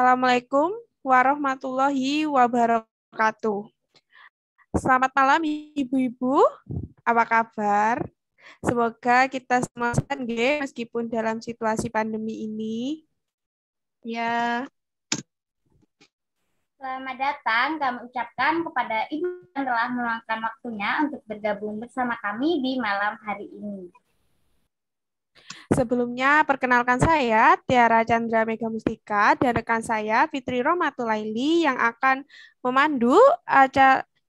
Assalamualaikum warahmatullahi wabarakatuh. Selamat malam Ibu-ibu, apa kabar? Semoga kita semua sehat nggih, meskipun dalam situasi pandemi ini. Ya, Selamat datang kami ucapkan kepada Ibu yang telah meluangkan waktunya untuk bergabung bersama kami di malam hari ini. Sebelumnya, perkenalkan saya Tiara Chandra Mega Mustika dan rekan saya Fitri Romatulaili yang akan memandu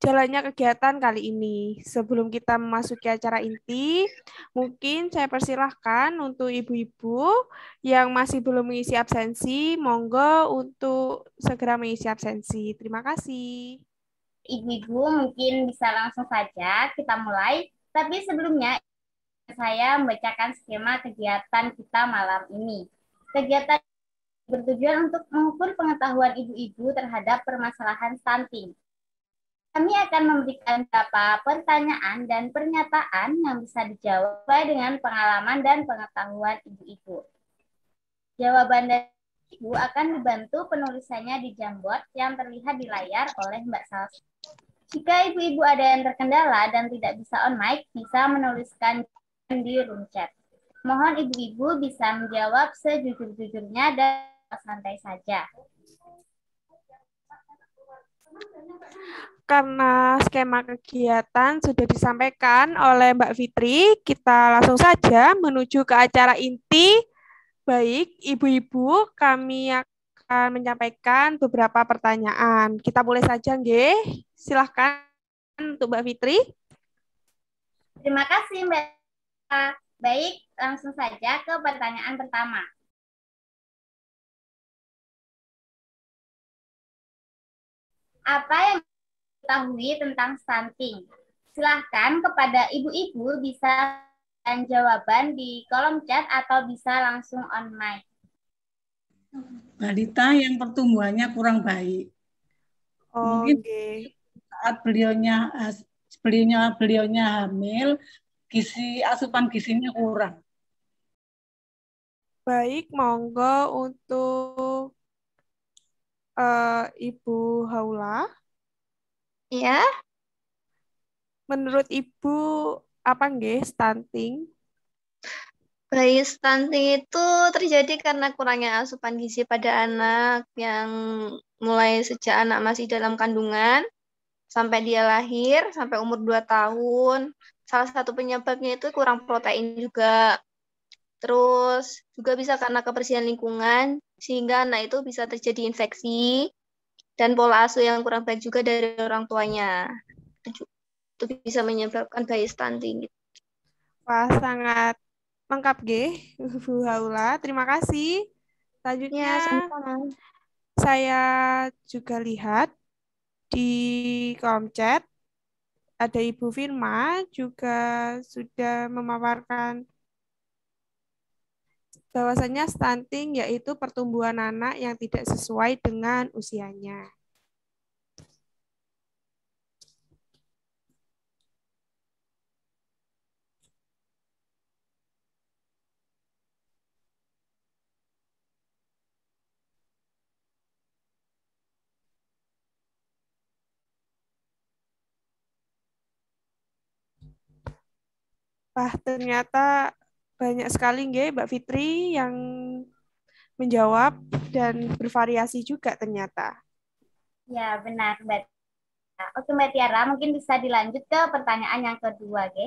jalannya kegiatan kali ini. Sebelum kita memasuki acara inti, mungkin saya persilahkan untuk ibu-ibu yang masih belum mengisi absensi, monggo untuk segera mengisi absensi. Terima kasih. Ibu-ibu mungkin bisa langsung saja kita mulai, tapi sebelumnya saya membacakan skema kegiatan kita malam ini. Kegiatan bertujuan untuk mengukur pengetahuan ibu-ibu terhadap permasalahan stunting. Kami akan memberikan beberapa pertanyaan dan pernyataan yang bisa dijawab sesuai dengan pengalaman dan pengetahuan ibu-ibu. Jawaban dari ibu akan dibantu penulisannya di Jamboard yang terlihat di layar oleh Mbak Salsa. Jika ibu-ibu ada yang terkendala dan tidak bisa on mic, bisa menuliskan di room chat. Mohon ibu-ibu bisa menjawab sejujur-jujurnya dan santai saja. Karena skema kegiatan sudah disampaikan oleh Mbak Fitri, kita langsung saja menuju ke acara inti. Baik, ibu-ibu, kami akan menyampaikan beberapa pertanyaan. Kita mulai saja, nggih. Silahkan untuk Mbak Fitri. Terima kasih, Mbak. Baik, langsung saja ke pertanyaan pertama. Apa yang diketahui tentang stunting? Silahkan kepada ibu-ibu bisa jawaban di kolom chat atau bisa langsung on mic. balita yang pertumbuhannya kurang baik. Mungkin saat beliaunya hamil, asupan gizinya kurang. Baik, monggo untuk Ibu Haula. Ya, Menurut Ibu, apa nggih stunting? bayi stunting itu terjadi karena kurangnya asupan gizi pada anak yang mulai sejak anak masih dalam kandungan sampai dia lahir, sampai umur 2 tahun. Salah satu penyebabnya itu kurang protein juga. Terus juga bisa karena kebersihan lingkungan, sehingga anak itu bisa terjadi infeksi dan pola asuh yang kurang baik juga dari orang tuanya. Itu bisa menyebabkan bayi stunting. Wah, sangat lengkap, nggih, Bu Haula. Terima kasih. Selanjutnya, Ya, sama-sama. saya juga lihat di kolom chat ada Ibu Firma juga sudah memaparkan bahwasanya stunting yaitu pertumbuhan anak yang tidak sesuai dengan usianya. Wah, ternyata banyak sekali nggih Mbak Fitri yang menjawab dan bervariasi juga ternyata. Ya, benar, Mbak. Oke, Mbak Tiara, mungkin bisa dilanjut ke pertanyaan yang kedua, oke?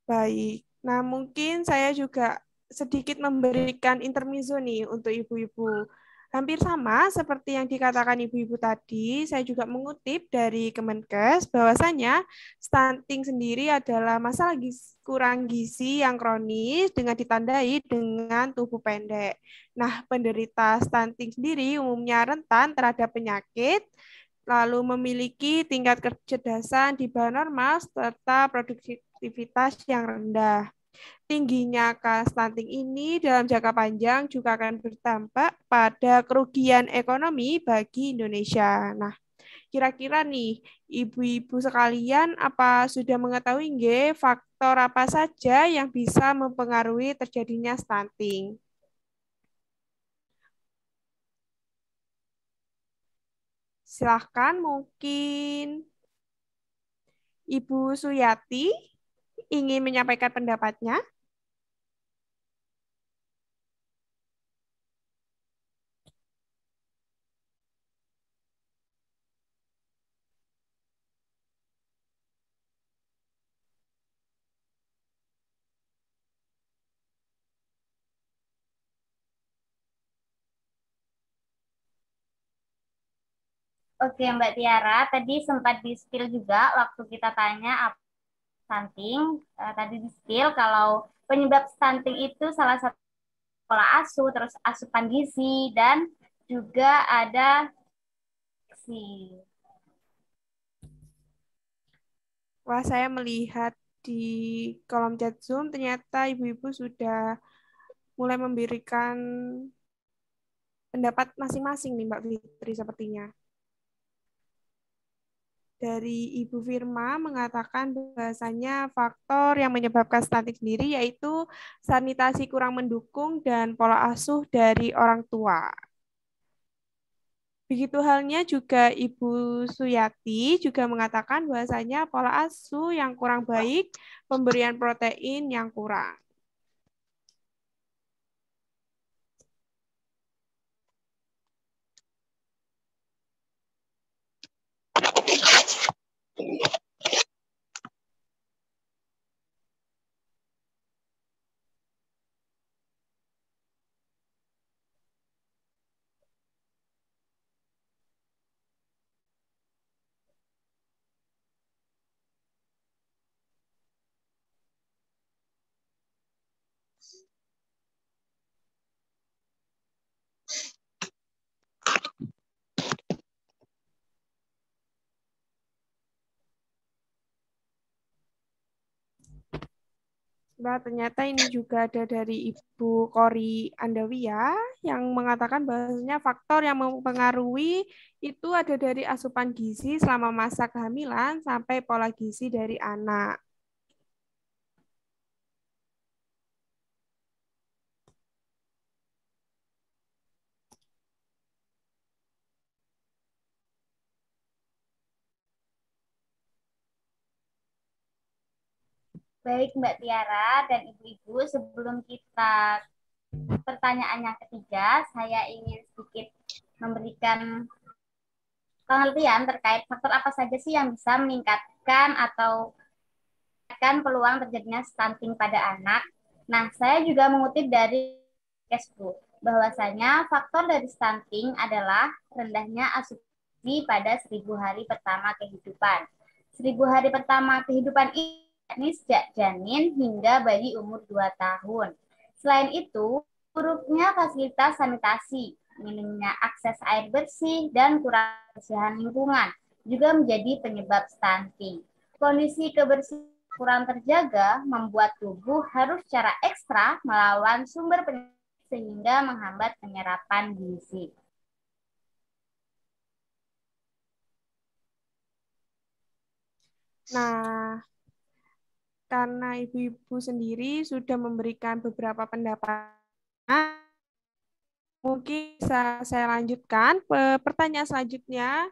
Baik. Nah, mungkin saya juga sedikit memberikan intermezzo nih untuk ibu-ibu. Hampir sama seperti yang dikatakan ibu-ibu tadi, saya juga mengutip dari Kemenkes bahwasanya stunting sendiri adalah masalah kurang gizi yang kronis dengan ditandai dengan tubuh pendek. Nah, penderita stunting sendiri umumnya rentan terhadap penyakit, lalu memiliki tingkat kecerdasan di bawah normal serta produktivitas yang rendah. Tingginya angka stunting ini dalam jangka panjang juga akan berdampak pada kerugian ekonomi bagi Indonesia. Nah, kira-kira nih, ibu-ibu sekalian, apa sudah mengetahui nggih faktor apa saja yang bisa mempengaruhi terjadinya stunting? Silahkan mungkin Ibu Suyati ingin menyampaikan pendapatnya. Oke, Mbak Tiara, tadi sempat di-spill juga waktu kita tanya apa stunting. Tadi di-spill kalau penyebab stunting itu salah satu pola asuh, terus asupan gizi, dan juga ada si. Wah, saya melihat di kolom chat Zoom ternyata ibu-ibu sudah mulai memberikan pendapat masing-masing nih Mbak Fitri sepertinya. Dari Ibu Firma mengatakan bahwasanya faktor yang menyebabkan stunting sendiri yaitu sanitasi kurang mendukung dan pola asuh dari orang tua. Begitu halnya juga Ibu Suyati juga mengatakan bahwasanya pola asuh yang kurang baik, pemberian protein yang kurang. Nah, ternyata ini juga ada dari Ibu Kori Andawia yang mengatakan bahwasanya faktor yang mempengaruhi itu ada dari asupan gizi selama masa kehamilan sampai pola gizi dari anak. Baik Mbak Tiara dan Ibu-Ibu, sebelum kita pertanyaan yang ketiga, saya ingin sedikit memberikan pengertian terkait faktor apa saja sih yang bisa meningkatkan atau peluang terjadinya stunting pada anak. Nah, saya juga mengutip dari Kesbu bahwasanya faktor dari stunting adalah rendahnya asupan pada 1000 hari pertama kehidupan. 1000 hari pertama kehidupan ini sejak janin hingga bayi umur 2 tahun. Selain itu, buruknya fasilitas sanitasi, minimnya akses air bersih, dan kurang kebersihan lingkungan juga menjadi penyebab stunting. Kondisi kebersihan kurang terjaga membuat tubuh harus secara ekstra melawan sumber penyakit sehingga menghambat penyerapan gizi. Nah, karena ibu-ibu sendiri sudah memberikan beberapa pendapat, mungkin bisa saya lanjutkan. Pertanyaan selanjutnya,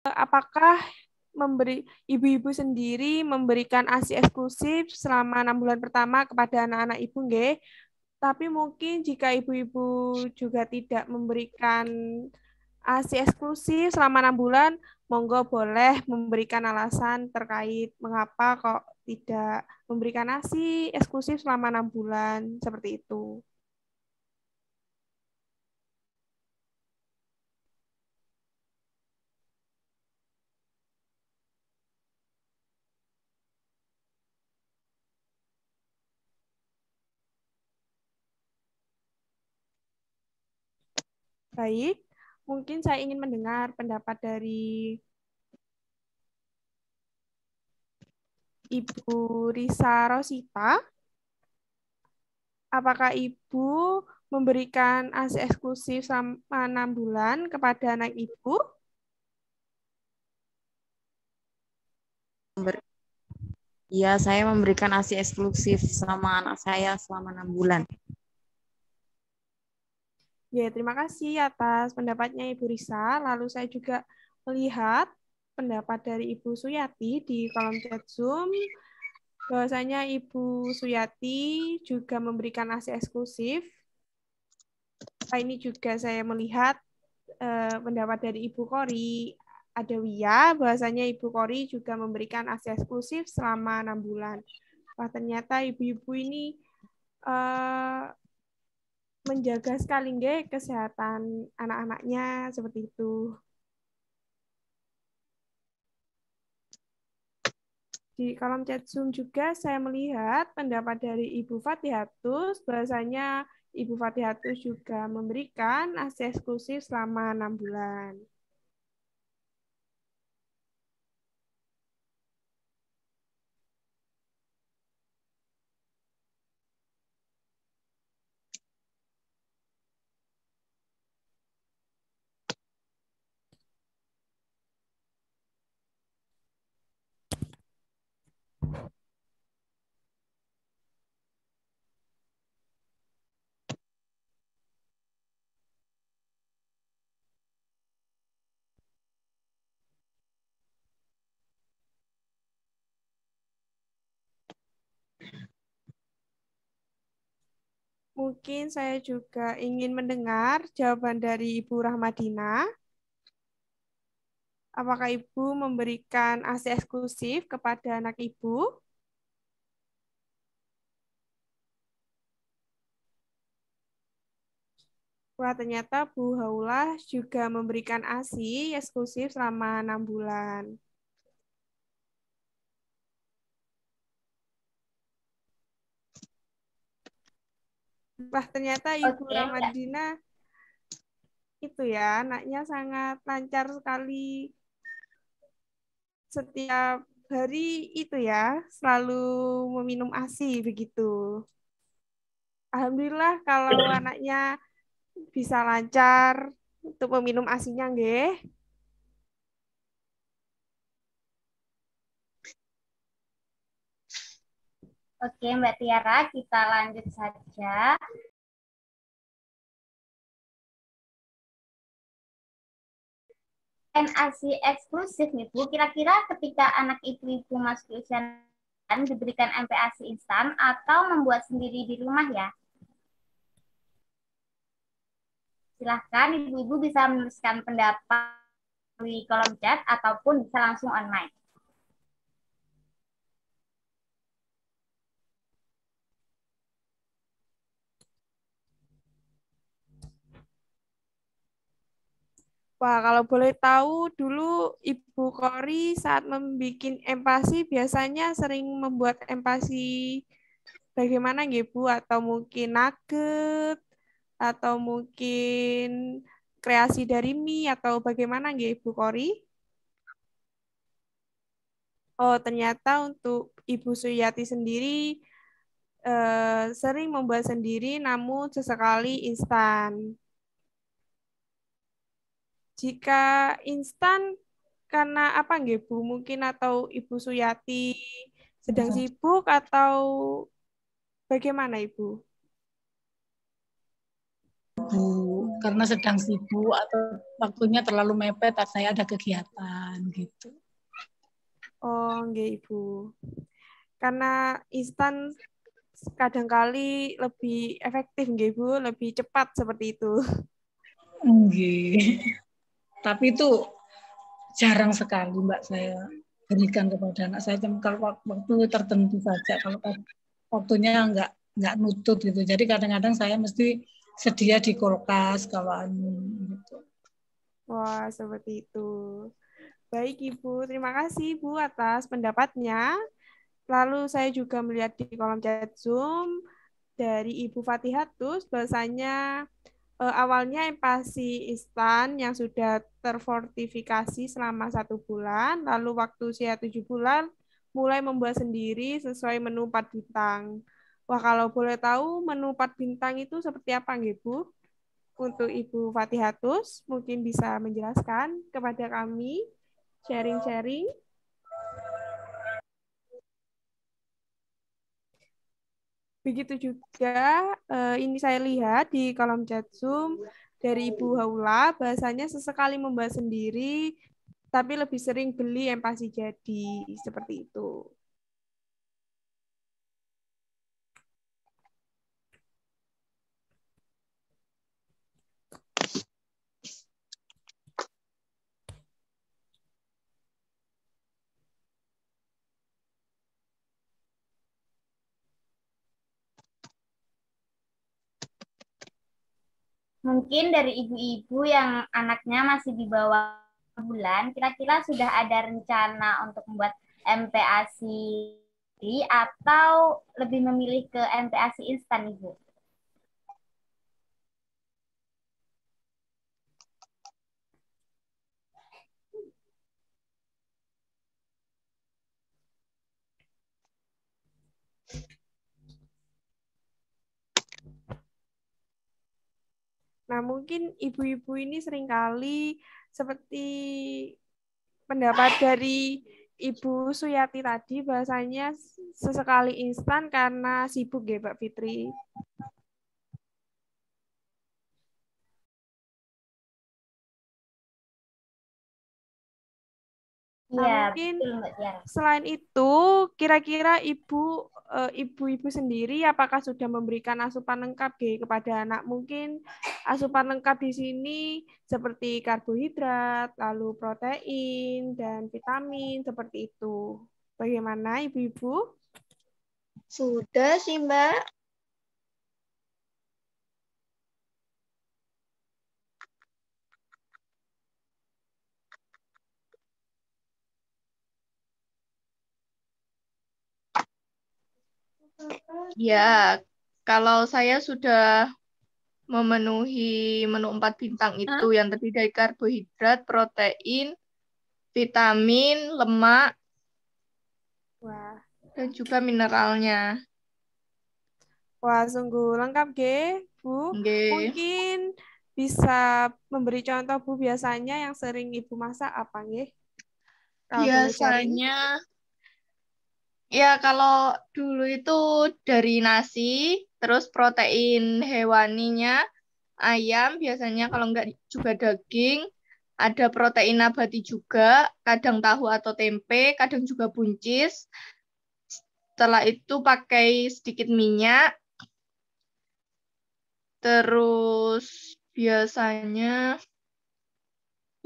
apakah ibu-ibu sendiri memberikan ASI eksklusif selama 6 bulan pertama kepada anak-anak ibu, nggih? Tapi mungkin jika ibu-ibu juga tidak memberikan ASI eksklusif selama 6 bulan, monggo boleh memberikan alasan terkait mengapa kok tidak memberikan ASI eksklusif selama 6 bulan, seperti itu. Baik, mungkin saya ingin mendengar pendapat dari Ibu Risa Rosita. Apakah Ibu memberikan ASI eksklusif selama 6 bulan kepada anak Ibu? Iya, saya memberikan ASI eksklusif sama anak saya selama 6 bulan. Ya, terima kasih atas pendapatnya Ibu Risa. Lalu saya juga melihat pendapat dari Ibu Suyati di kolom chat Zoom, bahwasanya Ibu Suyati juga memberikan ASI eksklusif. Ini juga saya melihat pendapat dari Ibu Kori Adawiyah, bahwasanya Ibu Kori juga memberikan ASI eksklusif selama 6 bulan. Wah, ternyata ibu-ibu ini menjaga sekali nggih kesehatan anak-anaknya seperti itu. Di kolom chat Zoom juga saya melihat pendapat dari Ibu Fatihatus, bahwasanya Ibu Fatihatus juga memberikan ASI eksklusif selama 6 bulan. Mungkin saya juga ingin mendengar jawaban dari Ibu Rahmadina. Apakah Ibu memberikan ASI eksklusif kepada anak Ibu? Wah, ternyata Bu Haulah juga memberikan ASI eksklusif selama 6 bulan. Wah, ternyata Ibu Oke, Ramadina itu ya, anaknya sangat lancar sekali. Setiap hari itu ya, selalu meminum ASI begitu. Alhamdulillah kalau anaknya bisa lancar untuk meminum ASI-nya, nggih. oke Mbak Tiara, kita lanjut saja. ASI eksklusif nih Bu, kira-kira ketika anak ibu-ibu masuk usia diberikan MPASI instan atau membuat sendiri di rumah ya? Silahkan ibu-ibu bisa menuliskan pendapat di kolom chat ataupun bisa langsung online. Wah, kalau boleh tahu dulu Ibu Kori saat membuat empasi biasanya sering membuat empasi bagaimana nggih Bu? Atau mungkin nugget, atau mungkin kreasi dari mie, atau bagaimana nggih Ibu Kori? Oh, ternyata untuk Ibu Suyati sendiri sering membuat sendiri namun sesekali instan. Jika instan karena apa nggih Bu? Mungkin atau Ibu Suyati sedang sibuk atau bagaimana Ibu? Karena sedang sibuk atau waktunya terlalu mepet, saya ada kegiatan gitu. Oh, nggih Ibu. Karena instan kadangkali lebih efektif nggih Bu, lebih cepat seperti itu. Nggih. Tapi itu jarang sekali Mbak saya berikan kepada anak saya, kalau waktu tertentu saja, kalau waktunya nggak nutut gitu. Jadi kadang-kadang saya mesti sedia di kulkas kalau gitu. Wah, seperti itu. Baik Ibu, terima kasih Ibu atas pendapatnya. Lalu saya juga melihat di kolom chat Zoom dari Ibu Fatihatus bahwasanya awalnya empasi instan yang sudah terfortifikasi selama 1 bulan, lalu waktu usia 7 bulan mulai membuat sendiri sesuai menu 4 bintang. Wah, kalau boleh tahu menu 4 bintang itu seperti apa nggih Bu? Untuk Ibu Fatihatus mungkin bisa menjelaskan kepada kami, sharing-sharing. Begitu juga ini saya lihat di kolom chat Zoom dari Ibu Haula, bahasanya sesekali membahas sendiri, tapi lebih sering beli empati jadi, seperti itu. Mungkin dari ibu-ibu yang anaknya masih di bawah bulan, kira-kira sudah ada rencana untuk membuat MPASI atau lebih memilih ke MPASI instan, Ibu? Nah, mungkin ibu-ibu ini seringkali seperti pendapat dari Ibu Suyati tadi, bahasanya sesekali instan karena sibuk ya, Mbak Fitri. Nah, Iya, mungkin betul Mbak Tiara. selain itu, kira-kira ibu-ibu sendiri apakah sudah memberikan asupan lengkap kepada anak? Mungkin asupan lengkap di sini seperti karbohidrat, lalu protein, dan vitamin, seperti itu. Bagaimana ibu-ibu? Sudah sih, Mbak. Ya, kalau saya sudah memenuhi menu 4 bintang itu yang terdiri dari karbohidrat, protein, vitamin, lemak, Wah, dan juga mineralnya. wah sungguh lengkap, Bu. Nggih. Mungkin bisa memberi contoh, Bu, biasanya yang sering Ibu masak apa, nggih? Kalau boleh sharing. Biasanya, ya kalau dulu itu dari nasi, terus protein hewaninya, ayam, biasanya kalau enggak juga daging, ada protein nabati juga, kadang tahu atau tempe, kadang juga buncis. Setelah itu pakai sedikit minyak, terus biasanya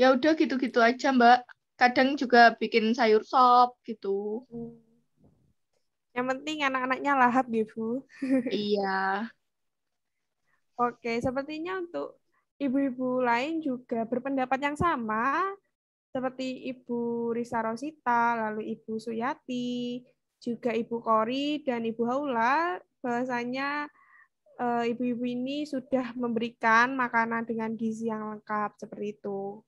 ya udah gitu-gitu aja, Mbak. Kadang juga bikin sayur sop gitu. Yang penting anak-anaknya lahap, Bu. Iya. Oke, sepertinya untuk ibu-ibu lain juga berpendapat yang sama, seperti Ibu Risa Rosita, lalu Ibu Suyati, juga Ibu Kori, dan Ibu Haula, bahwasanya ibu-ibu ini sudah memberikan makanan dengan gizi yang lengkap, seperti itu.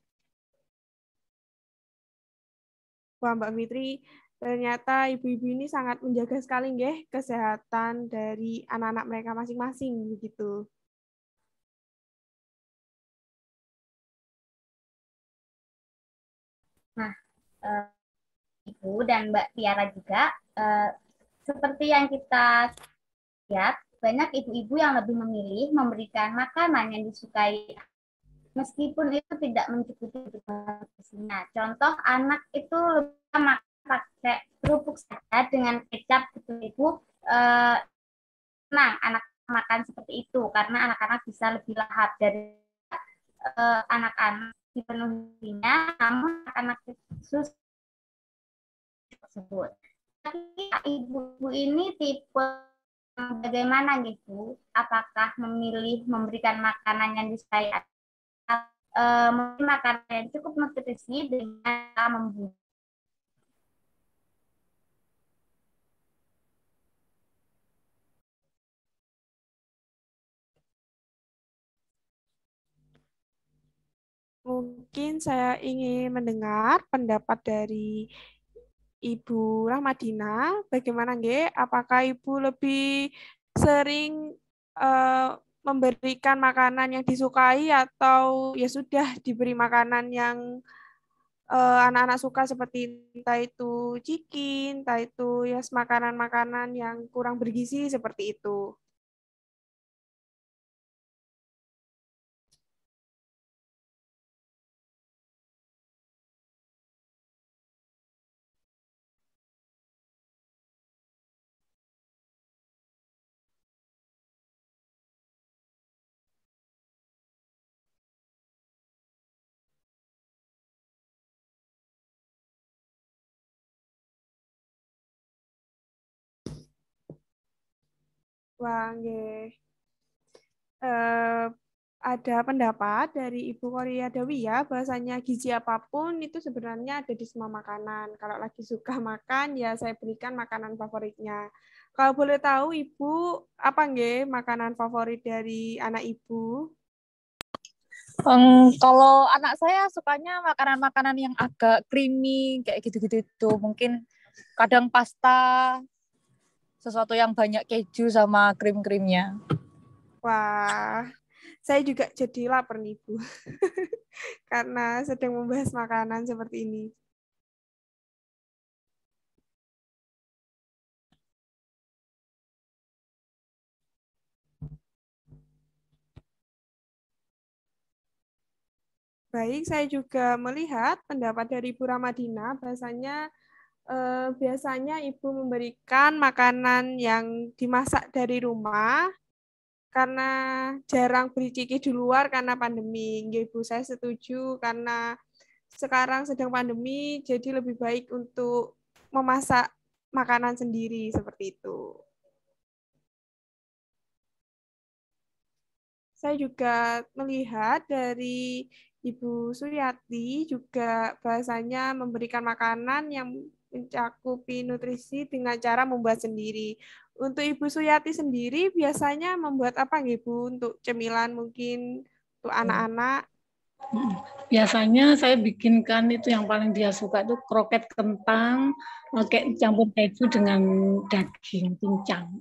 Wah, Mbak Fitri, ternyata ibu-ibu ini sangat menjaga sekali nggih kesehatan dari anak-anak mereka masing-masing, begitu. Nah, Ibu dan Mbak Tiara juga, seperti yang kita lihat, banyak ibu-ibu yang lebih memilih memberikan makanan yang disukai meskipun itu tidak mencukupi nutrisinya. Contoh, anak itu lebih makan pakai kerupuk saja dengan kecap gitu, Ibu. Nah, anak makan seperti itu karena anak-anak bisa lebih lahap dari anak-anak dipenuhinya, namun anak-anak khusus tersebut. Tapi ibu-ibu ini tipe bagaimana gitu? Apakah memilih memberikan makanan yang disukai makanan yang cukup nutrisi dengan membuat? Mungkin saya ingin mendengar pendapat dari Ibu Rahmadina. Bagaimana, nggih? Apakah Ibu lebih sering memberikan makanan yang disukai atau ya sudah diberi makanan yang anak-anak suka seperti entah itu chicken, entah itu ya makanan-makanan yang kurang bergizi seperti itu. Wah, nggih. Ada pendapat dari Ibu Korea Dewi ya, bahasanya gizi apapun itu sebenarnya ada di semua makanan. Kalau lagi suka makan, ya saya berikan makanan favoritnya. Kalau boleh tahu Ibu, apa nggih makanan favorit dari anak Ibu? Kalau anak saya sukanya makanan-makanan yang agak creamy, kayak gitu-gitu itu. Mungkin kadang pasta, sesuatu yang banyak keju sama krim-krimnya. Wah, saya juga jadi lapar nih Bu, karena sedang membahas makanan seperti ini. Baik, saya juga melihat pendapat dari Ibu Ramadina, bahasanya biasanya Ibu memberikan makanan yang dimasak dari rumah, karena jarang beli ciki di luar karena pandemi. Nggih, Ibu, saya setuju karena sekarang sedang pandemi, jadi lebih baik untuk memasak makanan sendiri seperti itu. Saya juga melihat dari Ibu Suryati juga bahasanya memberikan makanan yang mencakupi nutrisi dengan cara membuat sendiri. Untuk Ibu Suryati sendiri biasanya membuat apa nggih Bu untuk cemilan mungkin untuk anak-anak? Biasanya saya bikinkan itu yang paling dia suka itu kroket kentang, pakai campur keju dengan daging cincang.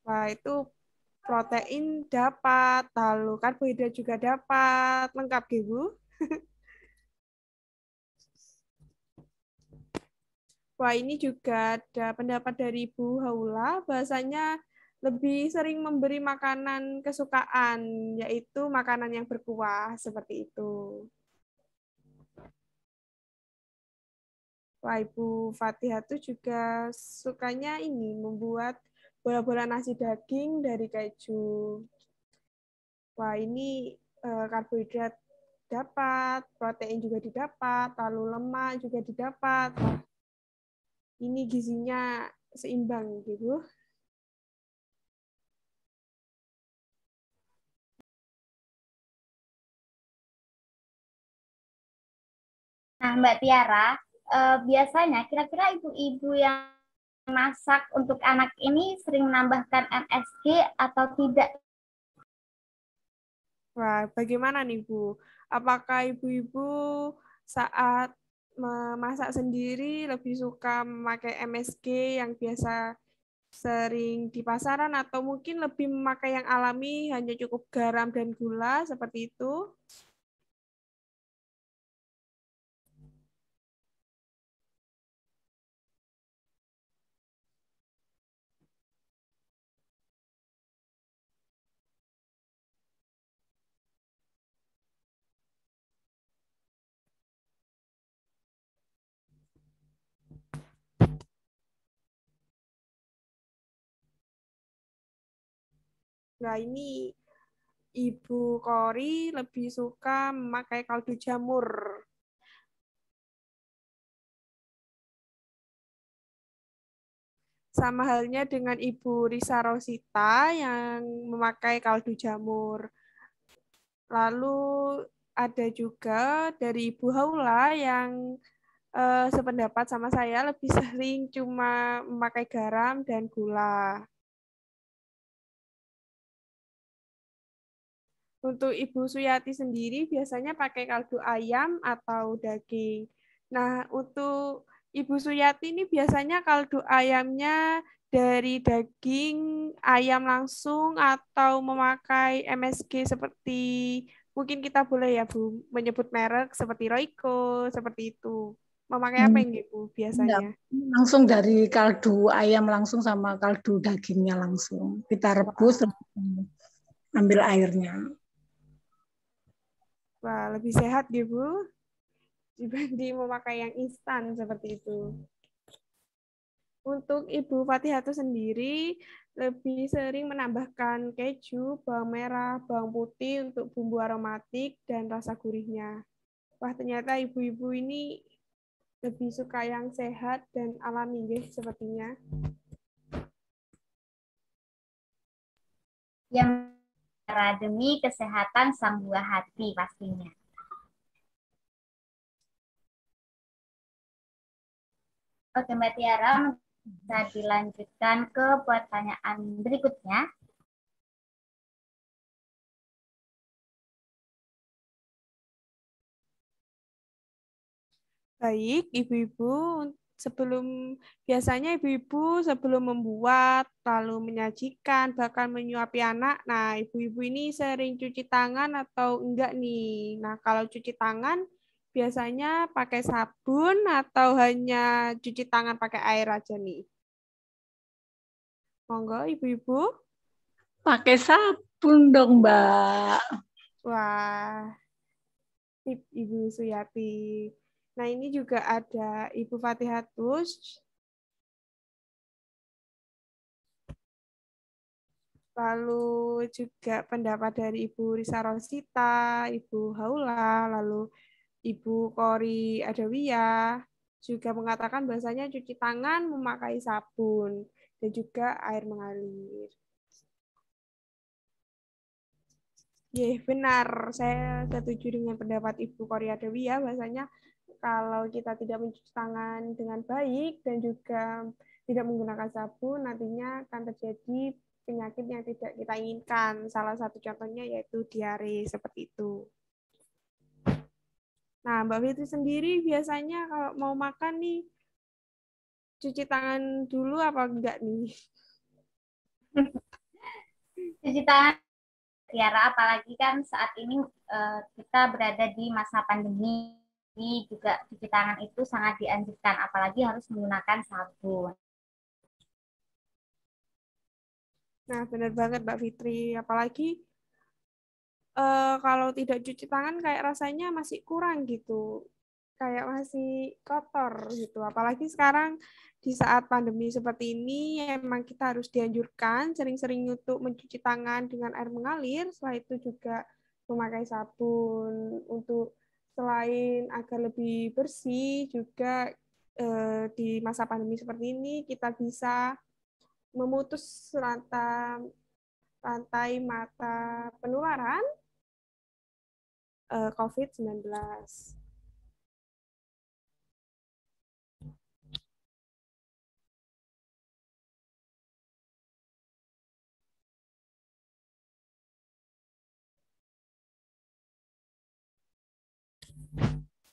Wah, itu protein dapat, lalu karbohidrat juga dapat, lengkap gitu, Bu. Wah, ini juga ada pendapat dari Ibu Haula, bahasanya lebih sering memberi makanan kesukaan, yaitu makanan yang berkuah, seperti itu. Wah, Ibu Fatihah itu juga sukanya ini, membuat bola-bola nasi daging dari keju. Wah, ini karbohidrat dapat, protein juga didapat, lalu lemak juga didapat. Ini gizinya seimbang gitu. Nah, Mbak Tiara, biasanya kira-kira ibu-ibu yang masak untuk anak ini sering menambahkan MSG atau tidak? Wah, bagaimana nih Bu? Apakah ibu-ibu saat memasak sendiri lebih suka memakai MSG yang biasa sering di pasaran atau mungkin lebih memakai yang alami hanya cukup garam dan gula seperti itu? Nah, ini Ibu Kori lebih suka memakai kaldu jamur. Sama halnya dengan Ibu Risa Rosita yang memakai kaldu jamur. Lalu ada juga dari Ibu Haula yang sependapat sama saya lebih sering cuma memakai garam dan gula. Untuk Ibu Suyati sendiri biasanya pakai kaldu ayam atau daging. Nah, untuk Ibu Suyati ini biasanya kaldu ayamnya dari daging ayam langsung atau memakai MSG seperti Mungkin kita boleh ya Bu menyebut merek seperti Royco, seperti itu. Memakai apa Hmm, yang Ibu enggak. biasanya? Langsung dari kaldu ayam langsung sama kaldu dagingnya langsung. Kita rebus, Wah, ambil airnya. wah, lebih sehat gitu dibanding memakai yang instan seperti itu. Untuk Ibu Fatihatu sendiri lebih sering menambahkan keju, bawang merah, bawang putih untuk bumbu aromatik dan rasa gurihnya. Wah, ternyata ibu-ibu ini lebih suka yang sehat dan alami, guys, sepertinya. Yang demi kesehatan sang buah hati pastinya. Oke, Mbak Tiara, bisa dilanjutkan ke pertanyaan berikutnya. Baik, ibu-ibu, biasanya ibu-ibu sebelum membuat, lalu menyajikan, bahkan menyuapi anak, nah ibu-ibu ini sering cuci tangan atau enggak nih? Nah, kalau cuci tangan biasanya pakai sabun atau hanya cuci tangan pakai air aja nih? Monggo, ibu-ibu. Pakai sabun dong, Mbak. Wah, Ibu Suyati. Nah, ini juga ada Ibu Fatihatus. Lalu juga pendapat dari Ibu Risa Rosita, Ibu Haula, lalu Ibu Kori Adawiyah juga mengatakan bahasanya cuci tangan memakai sabun dan juga air mengalir. Ya, benar. Saya setuju dengan pendapat Ibu Kori Adawiyah bahasanya kalau kita tidak mencuci tangan dengan baik dan juga tidak menggunakan sabun, nantinya akan terjadi penyakit yang tidak kita inginkan. Salah satu contohnya yaitu diare seperti itu. Nah, Mbak Fitri sendiri biasanya kalau mau makan nih, cuci tangan dulu apa enggak nih? Cuci tangan, Tiara, apalagi kan saat ini kita berada di masa pandemi, jadi juga cuci tangan itu sangat dianjurkan, apalagi harus menggunakan sabun. Nah, benar banget Mbak Fitri. Apalagi kalau tidak cuci tangan kayak rasanya masih kurang gitu. Kayak masih kotor gitu. Apalagi sekarang di saat pandemi seperti ini, emang kita harus dianjurkan sering-sering untuk mencuci tangan dengan air mengalir. Setelah itu juga memakai sabun untuk selain agar lebih bersih, juga di masa pandemi seperti ini kita bisa memutus rantai mata penularan COVID-19.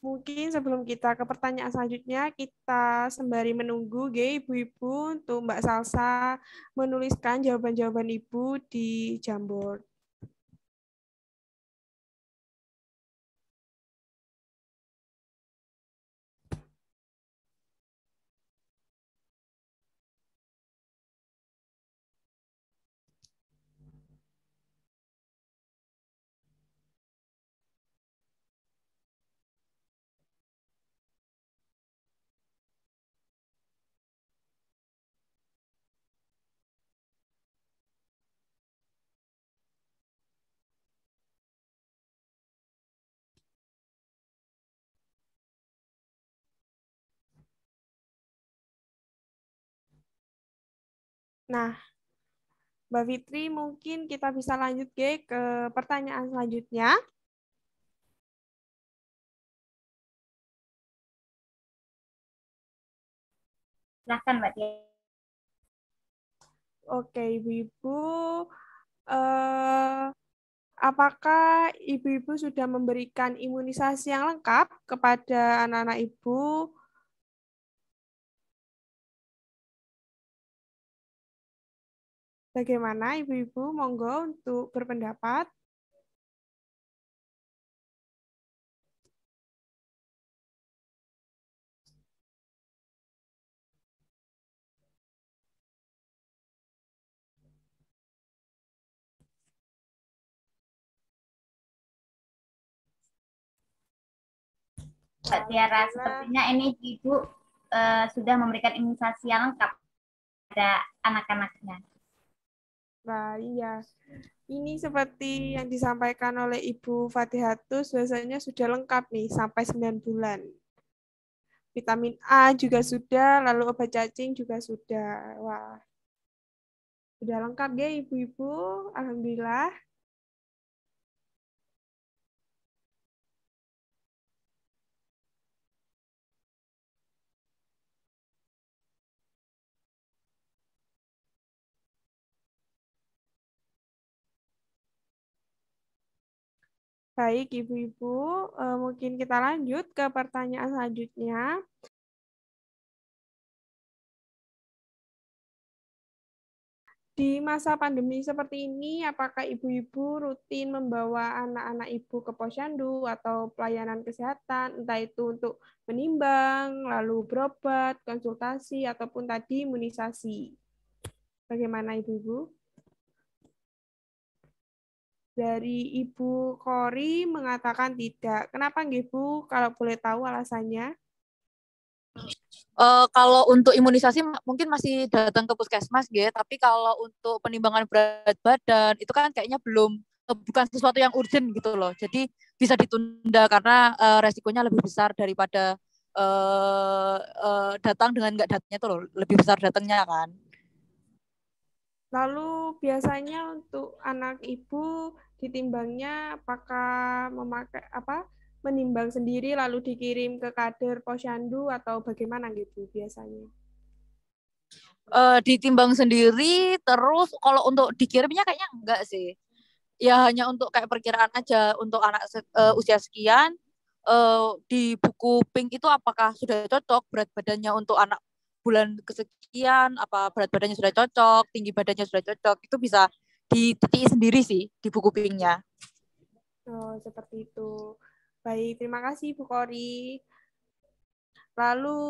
Mungkin sebelum kita ke pertanyaan selanjutnya, kita sembari menunggu, ibu-ibu, untuk Mbak Salsa menuliskan jawaban-jawaban ibu di Jamboard. Nah, Mbak Fitri, mungkin kita bisa lanjut ke pertanyaan selanjutnya. Silahkan, Mbak Tiara. Oke, ibu-ibu. Eh, apakah ibu-ibu sudah memberikan imunisasi yang lengkap kepada anak-anak ibu? Bagaimana ibu-ibu? Monggo untuk berpendapat. Mbak Tiara, sepertinya ini Ibu sudah memberikan imunisasi yang lengkap pada anak-anaknya. Nah, iya. Ini seperti yang disampaikan oleh Ibu Fatihatus, biasanya sudah lengkap nih, sampai 9 bulan. Vitamin A juga sudah, lalu obat cacing juga sudah. Wah, sudah lengkap ya Ibu-Ibu, Alhamdulillah. Baik, Ibu-Ibu, mungkin kita lanjut ke pertanyaan selanjutnya. Di masa pandemi seperti ini, apakah Ibu-Ibu rutin membawa anak-anak Ibu ke posyandu atau pelayanan kesehatan, entah itu untuk menimbang, lalu berobat, konsultasi, ataupun tadi imunisasi? Bagaimana Ibu-Ibu? Dari Ibu Kori mengatakan tidak. Kenapa Ibu? Kalau boleh tahu alasannya? Kalau untuk imunisasi mungkin masih datang ke puskesmas gitu, tapi kalau untuk penimbangan berat badan itu kan kayaknya belum, bukan sesuatu yang urgent gitu loh. Jadi bisa ditunda karena resikonya lebih besar daripada datang dengan nggak datangnya tuh loh, lebih besar datangnya kan. Lalu biasanya untuk anak Ibu ditimbangnya apakah memakai menimbang sendiri lalu dikirim ke kader posyandu atau bagaimana gitu biasanya? Ditimbang sendiri, terus kalau untuk dikirimnya kayaknya enggak sih. Ya hanya untuk kayak perkiraan aja untuk anak usia sekian, di buku pink itu apakah sudah cocok berat badannya untuk anak bulan kesekian, apa berat badannya sudah cocok, tinggi badannya sudah cocok, itu bisa dititik sendiri sih di buku pinknya. Oh, seperti itu. Baik, terima kasih Bu Kori. Lalu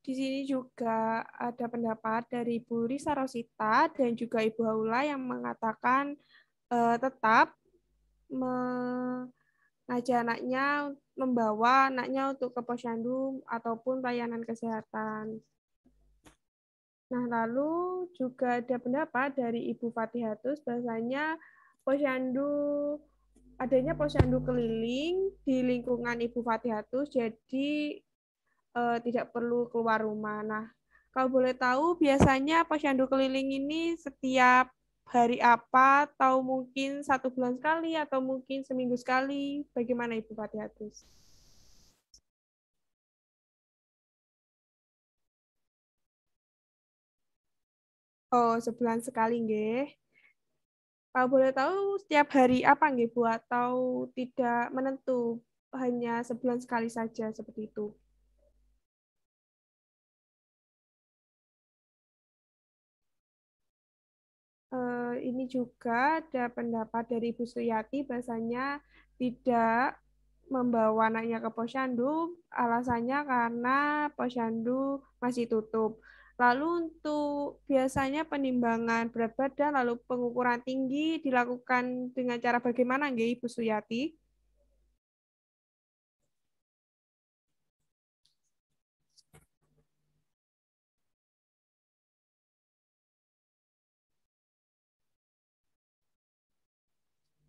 di sini juga ada pendapat dari Bu Risa Rosita dan juga Ibu Haula yang mengatakan tetap mengajak anaknya, membawa anaknya untuk ke posyandu ataupun pelayanan kesehatan. Nah, lalu juga ada pendapat dari Ibu Fatihatus bahwasanya posyandu adanya posyandu keliling di lingkungan Ibu Fatihatus, jadi tidak perlu keluar rumah. Nah, kalau boleh tahu biasanya posyandu keliling ini setiap hari apa, atau mungkin 1 bulan sekali, atau mungkin seminggu sekali? Bagaimana Ibu Fatihatus? Oh, sebulan sekali, nggih. Kalau boleh tahu setiap hari apa, nggih, Bu? Atau tidak menentu, hanya sebulan sekali saja seperti itu? Ini juga ada pendapat dari Ibu Suyati bahasanya tidak membawa anaknya ke posyandu, alasannya karena posyandu masih tutup. Lalu untuk biasanya penimbangan berat badan lalu pengukuran tinggi dilakukan dengan cara bagaimana nggih Ibu Suyati?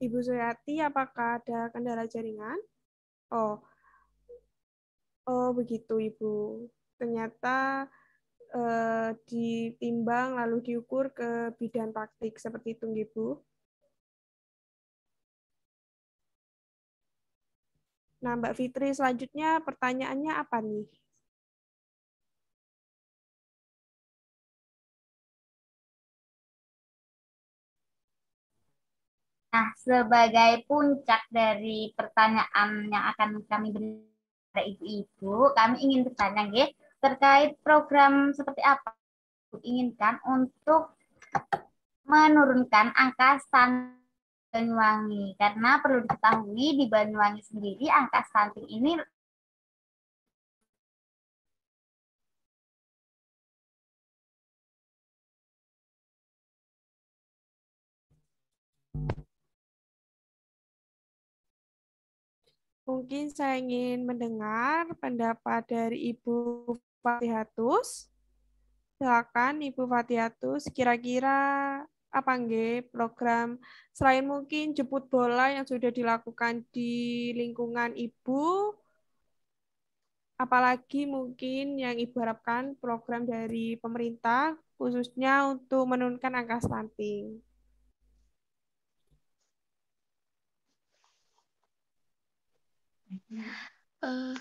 Ibu Suyati, apakah ada kendala jaringan? Oh, oh begitu Ibu. Ternyata ditimbang lalu diukur ke bidan praktik seperti itu, Ibu. Nah, Mbak Fitri, selanjutnya pertanyaannya apa nih? Nah, sebagai puncak dari pertanyaan yang akan kami berikan kepada ibu-ibu, kami ingin bertanya, terkait program seperti apa inginkan untuk menurunkan angka stunting Banyuwangi. Karena perlu diketahui di Banyuwangi sendiri angka stunting ini Mungkin saya ingin mendengar pendapat dari Ibu Fatihatus. Silakan Ibu Fatihatus, kira-kira apa nggih program selain mungkin jemput bola yang sudah dilakukan di lingkungan Ibu, apalagi mungkin yang Ibu harapkan program dari pemerintah khususnya untuk menurunkan angka stunting. Eh,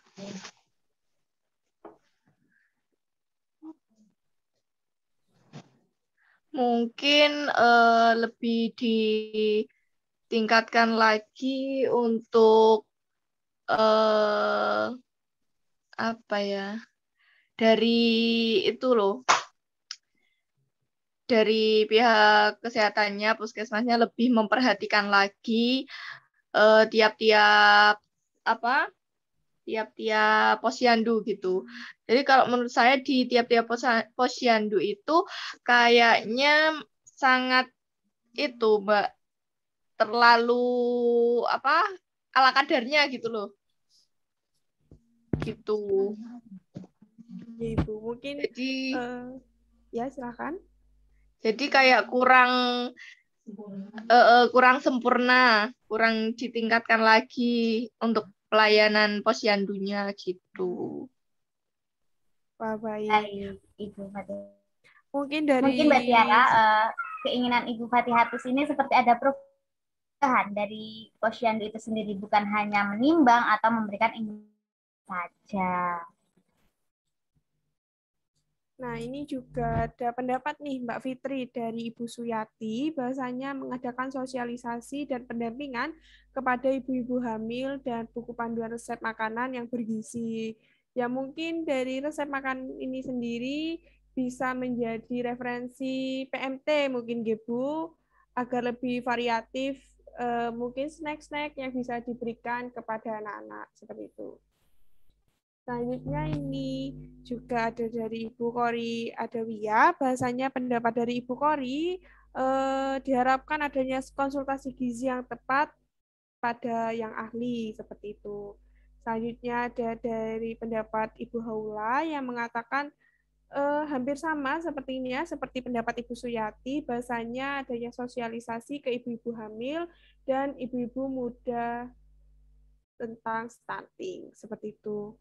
Mungkin lebih ditingkatkan lagi untuk apa ya, dari itu loh, dari pihak kesehatannya, puskesmasnya lebih memperhatikan lagi tiap-tiap posyandu gitu. Jadi kalau menurut saya di tiap-tiap posyandu itu kayaknya sangat itu, Mbak, terlalu ala kadarnya gitu loh. Gitu. Ya, Ibu, mungkin Jadi ya silakan. Jadi kayak kurang sempurna, kurang ditingkatkan lagi untuk pelayanan posyandunya gitu. Wah, baik. Baik, Ibu Fatih. Mungkin dari Mungkin Mbak Tiara, keinginan Ibu Fatihatus ini seperti ada perubahan dari posyandu itu sendiri, bukan hanya menimbang atau memberikan informasi saja. Nah, ini juga ada pendapat nih Mbak Fitri dari Ibu Suyati, bahwasanya mengadakan sosialisasi dan pendampingan kepada ibu-ibu hamil dan buku panduan resep makanan yang bergizi. Ya mungkin dari resep makan ini sendiri bisa menjadi referensi PMT mungkin Bu, agar lebih variatif, mungkin snack-snack yang bisa diberikan kepada anak-anak seperti itu. Selanjutnya ini juga ada dari Ibu Kori Adawiyah, bahasanya pendapat dari Ibu Kori diharapkan adanya konsultasi gizi yang tepat pada yang ahli seperti itu. Selanjutnya ada dari pendapat Ibu Haula yang mengatakan hampir sama sepertinya seperti pendapat Ibu Suyati, bahasanya adanya sosialisasi ke ibu-ibu hamil dan ibu-ibu muda tentang stunting seperti itu.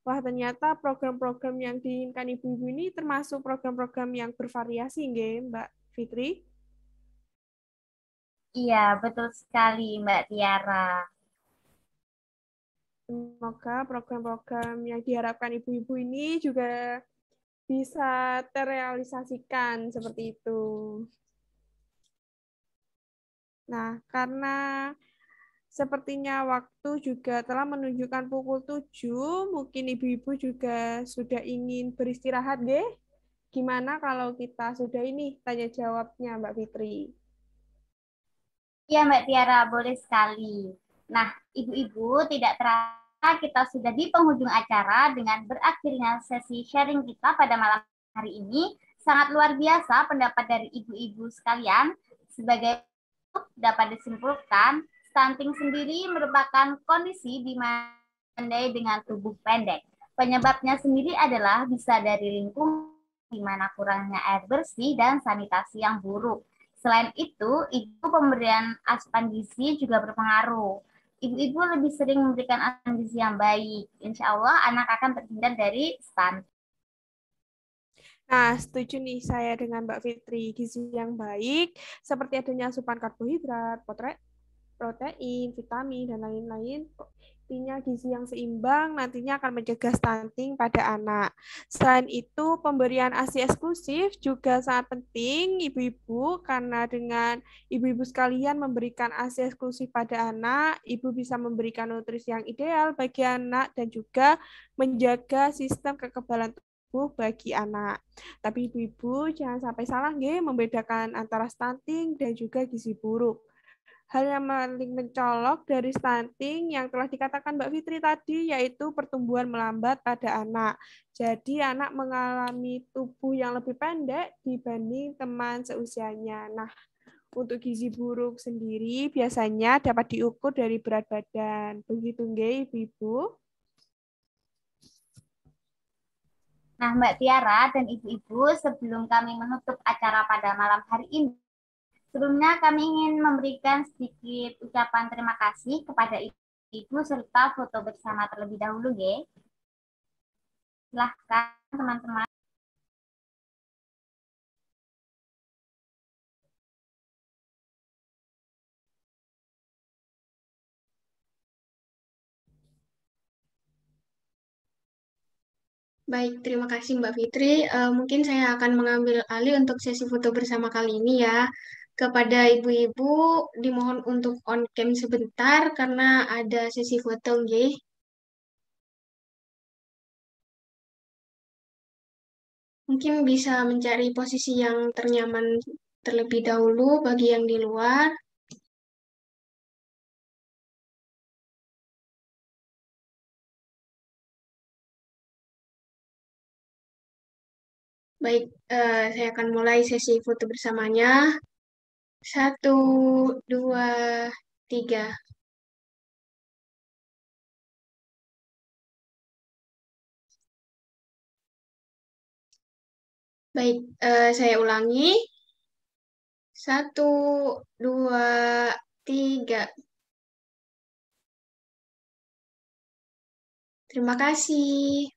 Wah, ternyata program-program yang diinginkan ibu-ibu ini termasuk program-program yang bervariasi, nggih, Mbak Fitri? Iya, betul sekali Mbak Tiara. Semoga program-program yang diharapkan ibu-ibu ini juga bisa terrealisasikan seperti itu. Nah, karena sepertinya waktu juga telah menunjukkan pukul 7, mungkin ibu-ibu juga sudah ingin beristirahat, deh. Gimana kalau kita sudah ini tanya jawabnya, Mbak Fitri? Iya Mbak Tiara, boleh sekali. Nah, ibu-ibu tidak terasa kita sudah di penghujung acara dengan berakhirnya sesi sharing kita pada malam hari ini. Sangat luar biasa pendapat dari ibu-ibu sekalian. Sebagai dapat disimpulkan, stunting sendiri merupakan kondisi di mana dengan tubuh pendek. Penyebabnya sendiri adalah bisa dari lingkungan di mana kurangnya air bersih dan sanitasi yang buruk. Selain itu pemberian asupan gizi juga berpengaruh. Ibu-ibu lebih sering memberikan asupan gizi yang baik. Insya Allah anak akan terhindar dari stunting. Nah, setuju nih saya dengan Mbak Fitri. Gizi yang baik, seperti adanya asupan karbohidrat, protein, vitamin, dan lain-lain. Intinya gizi yang seimbang nantinya akan mencegah stunting pada anak. Selain itu, pemberian ASI eksklusif juga sangat penting ibu-ibu, karena dengan ibu-ibu sekalian memberikan ASI eksklusif pada anak, ibu bisa memberikan nutrisi yang ideal bagi anak dan juga menjaga sistem kekebalan bagi anak. Tapi ibu-ibu jangan sampai salah nggih membedakan antara stunting dan juga gizi buruk. Hal yang paling mencolok dari stunting yang telah dikatakan Mbak Fitri tadi yaitu pertumbuhan melambat pada anak. Jadi anak mengalami tubuh yang lebih pendek dibanding teman seusianya. Nah, Untuk gizi buruk sendiri biasanya dapat diukur dari berat badan. Begitu nggih, Ibu-ibu? Nah, Mbak Tiara dan Ibu-ibu, sebelum kami menutup acara pada malam hari ini, sebelumnya kami ingin memberikan sedikit ucapan terima kasih kepada Ibu serta foto bersama terlebih dahulu, ya. Silahkan, teman-teman. Baik, terima kasih Mbak Fitri. Mungkin saya akan mengambil alih untuk sesi foto bersama kali ini ya. Kepada ibu-ibu, dimohon untuk on cam sebentar karena ada sesi foto, nggih. Mungkin bisa mencari posisi yang ternyaman terlebih dahulu bagi yang di luar. Baik, saya akan mulai sesi foto bersamanya. 1, 2, 3. Baik, saya ulangi. 1, 2, 3. Terima kasih.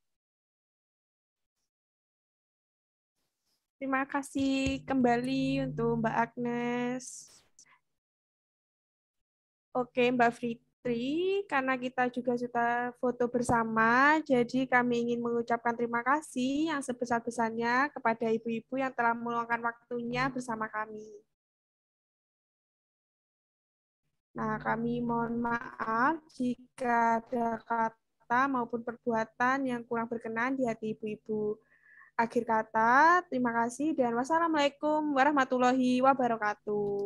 Terima kasih kembali untuk Mbak Agnes. Oke, Mbak Fitri, karena kita juga sudah foto bersama, jadi kami ingin mengucapkan terima kasih yang sebesar-besarnya kepada ibu-ibu yang telah meluangkan waktunya bersama kami. Nah, kami mohon maaf jika ada kata maupun perbuatan yang kurang berkenan di hati ibu-ibu. Akhir kata, terima kasih dan wassalamualaikum warahmatullahi wabarakatuh.